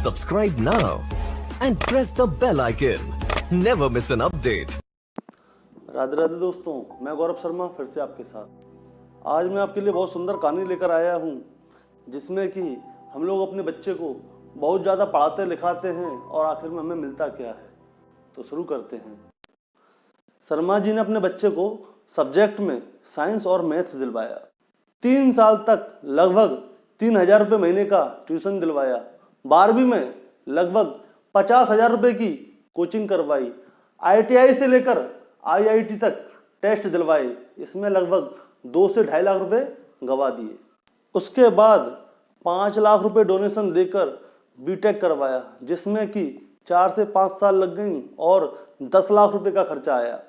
Subscribe now and press the bell icon. Never miss an update. Radhe Radhe दोस्तों, मैं गौरव शर्मा फिर से आपके साथ। आज मैं आपके लिए बहुत सुंदर कहानी लेकर आया हूँ, जिसमें कि हम लोग अपने बच्चे को बहुत ज़्यादा पढ़ाते लिखाते हैं और आखिर में हमें मिलता क्या है। तो शुरू करते हैं। शर्मा जी ने अपने बच्चे को सब्जेक्ट में साइंस और मैथ दिलवाया। 3 साल तक लगभग 3,000 रुपये महीने का ट्यूशन दिलवाया। 12वीं में लगभग 50,000 रुपये की कोचिंग करवाई। ITI से लेकर IIT तक टेस्ट दिलवाए। इसमें लगभग 2 से 2.5 लाख रुपए गवा दिए। उसके बाद 5 लाख रुपए डोनेशन देकर बीटेक करवाया, जिसमें कि 4 से 5 साल लग गई और 10 लाख रुपए का खर्चा आया।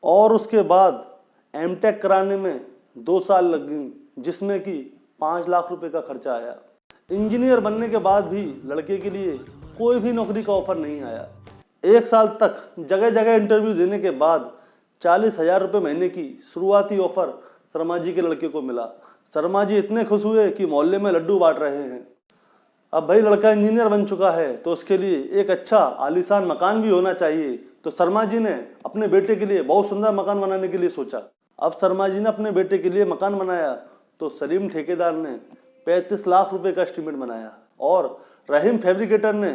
और उसके बाद एमटेक कराने में 2 साल लग गई, जिसमें कि 5 लाख रुपए का खर्चा आया। इंजीनियर बनने के बाद भी लड़के के लिए कोई भी नौकरी का ऑफर नहीं आया। 1 साल तक जगह जगह इंटरव्यू देने के बाद 40,000 रुपये महीने की शुरुआती ऑफर शर्मा जी के लड़के को मिला। शर्मा जी इतने खुश हुए कि मोहल्ले में लड्डू बांट रहे हैं। अब भाई लड़का इंजीनियर बन चुका है तो उसके लिए एक अच्छा आलीशान मकान भी होना चाहिए। तो शर्मा जी ने अपने बेटे के लिए बहुत सुंदर मकान बनाने के लिए सोचा। अब शर्मा जी ने अपने बेटे के लिए मकान बनाया तो सलीम ठेकेदार ने 35 लाख रुपए का एस्टीमेट बनाया और रहीम फैब्रिकेटर ने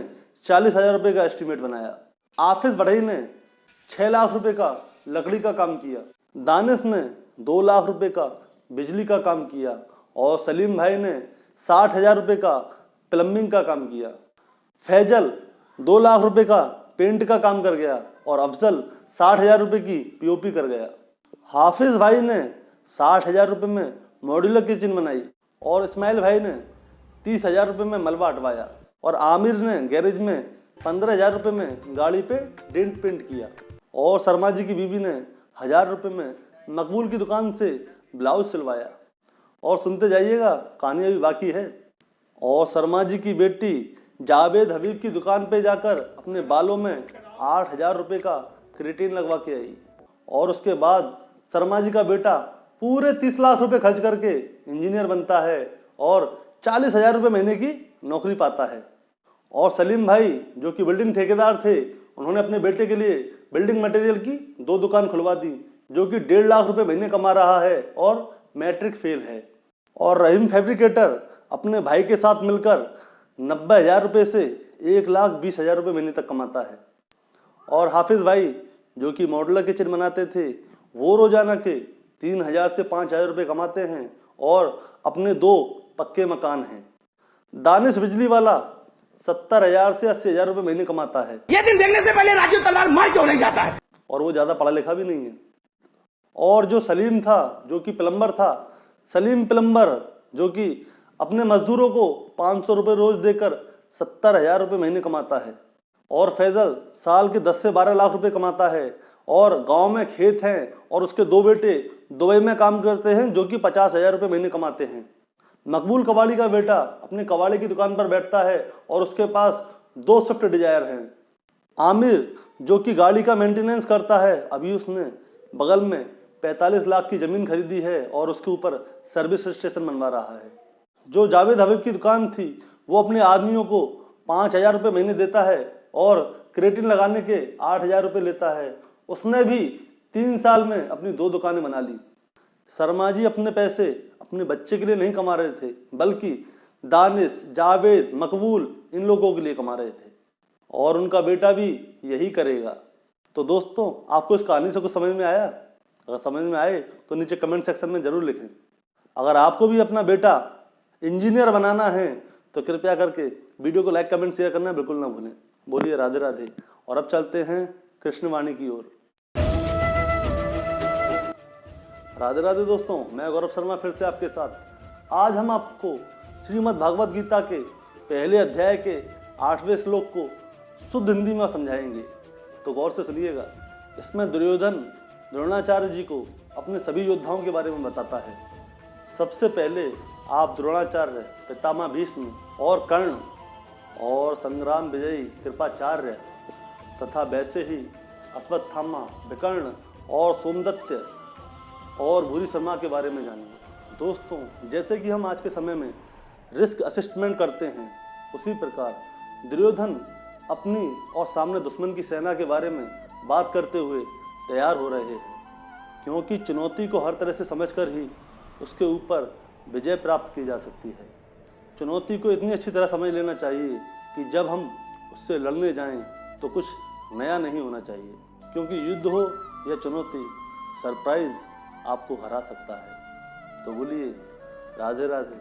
40,000 रुपये का एस्टीमेट बनाया। आफिस बढ़ई ने 6 लाख रुपए का लकड़ी का काम किया। दानिश ने 2 लाख रुपए का बिजली का काम किया और सलीम भाई ने 60,000 रुपये का प्लम्बिंग का काम किया। फैजल 2 लाख रुपए का पेंट का काम कर गया और अफजल 60,000 रुपये की POP कर गया। हाफिज भाई ने 60,000 रुपये में मॉड्यूलर किचन बनाई और इस्माइल भाई ने 30,000 रुपये में मलबा हटवाया और आमिर ने गैरेज में 15,000 रुपये में गाड़ी पे डेंट पेंट किया और शर्मा जी की बीवी ने 1,000 रुपये में मकबूल की दुकान से ब्लाउज सिलवाया। और सुनते जाइएगा, कहानी अभी बाकी है। और शर्मा जी की बेटी जावेद हबीब की दुकान पे जाकर अपने बालों में 8,000 रुपये का क्रेटिन लगवा के आई। और उसके बाद शर्मा जी का बेटा पूरे 30 लाख रुपए खर्च करके इंजीनियर बनता है और 40,000 रुपये महीने की नौकरी पाता है। और सलीम भाई जो कि बिल्डिंग ठेकेदार थे, उन्होंने अपने बेटे के लिए बिल्डिंग मटेरियल की 2 दुकान खुलवा दी, जो कि 1.5 लाख रुपए महीने कमा रहा है और मैट्रिक फेल है। और रहीम फैब्रिकेटर अपने भाई के साथ मिलकर 90,000 रुपये से 1,20,000 रुपये महीने तक कमाता है। और हाफिज भाई जो कि मॉड्यूलर किचन बनाते थे, वो रोजाना के 3,000 से 5,000 रुपये कमाते हैं और अपने 2 पक्के मकान हैं। दानिश बिजली वाला 70,000 से 80,000 रुपये महीने कमाता है। ये दिन देखने से पहले राजू तलवार मार क्यों नहीं जाता है? और वो ज़्यादा पढ़ा लिखा भी नहीं है। और जो सलीम था, जो कि प्लम्बर था, सलीम प्लम्बर जो कि अपने मजदूरों को 500 रुपये रोज देकर 70,000 रुपये महीने कमाता है। और फैजल साल के 10 से 12 लाख रुपए कमाता है और गांव में खेत हैं और उसके 2 बेटे दुबई में काम करते हैं, जो कि 50,000 रुपये महीने कमाते हैं। मकबूल कबाड़ी का बेटा अपने कबाड़ी की दुकान पर बैठता है और उसके पास 2 स्विफ्ट डिजायर हैं। आमिर जो कि गाड़ी का मेंटेनेंस करता है, अभी उसने बगल में 45 लाख की ज़मीन खरीदी है और उसके ऊपर सर्विस स्टेशन बनवा रहा है। जो जावेद हबीब की दुकान थी, वो अपने आदमियों को 5,000 रुपये महीने देता है और क्रेटिन लगाने के 8,000 रुपये लेता है। उसने भी 3 साल में अपनी 2 दुकानें बना ली। शर्मा जी अपने पैसे अपने बच्चे के लिए नहीं कमा रहे थे, बल्कि दानिश, जावेद, मकबूल इन लोगों के लिए कमा रहे थे और उनका बेटा भी यही करेगा। तो दोस्तों, आपको इस कहानी से कुछ समझ में आया? अगर समझ में आए तो नीचे कमेंट सेक्शन में ज़रूर लिखें। अगर आपको भी अपना बेटा इंजीनियर बनाना है तो कृपया करके वीडियो को लाइक, कमेंट, शेयर करना बिल्कुल ना भूलें। बोलिए राधे राधे। और अब चलते हैं कृष्णवाणी की ओर। राधे राधे दोस्तों, मैं गौरव शर्मा फिर से आपके साथ। आज हम आपको श्रीमद् भागवत गीता के पहले अध्याय के 8वें श्लोक को शुद्ध हिंदी में समझाएंगे, तो गौर से सुनिएगा। इसमें दुर्योधन द्रोणाचार्य जी को अपने सभी योद्धाओं के बारे में बताता है। सबसे पहले आप द्रोणाचार्य, पितामह भीष्म और कर्ण और संग्राम विजयी कृपाचार्य तथा वैसे ही अश्वत्थामा, विकर्ण और सोमदत्त और भूरी शर्मा के बारे में जानेंगे। दोस्तों, जैसे कि हम आज के समय में रिस्क असेसमेंट करते हैं, उसी प्रकार दुर्योधन अपनी और सामने दुश्मन की सेना के बारे में बात करते हुए तैयार हो रहे हैं, क्योंकि चुनौती को हर तरह से समझकर ही उसके ऊपर विजय प्राप्त की जा सकती है। चुनौती को इतनी अच्छी तरह समझ लेना चाहिए कि जब हम उससे लड़ने जाएं तो कुछ नया नहीं होना चाहिए, क्योंकि युद्ध हो या चुनौती, सरप्राइज आपको हरा सकता है। तो बोलिए राधे राधे।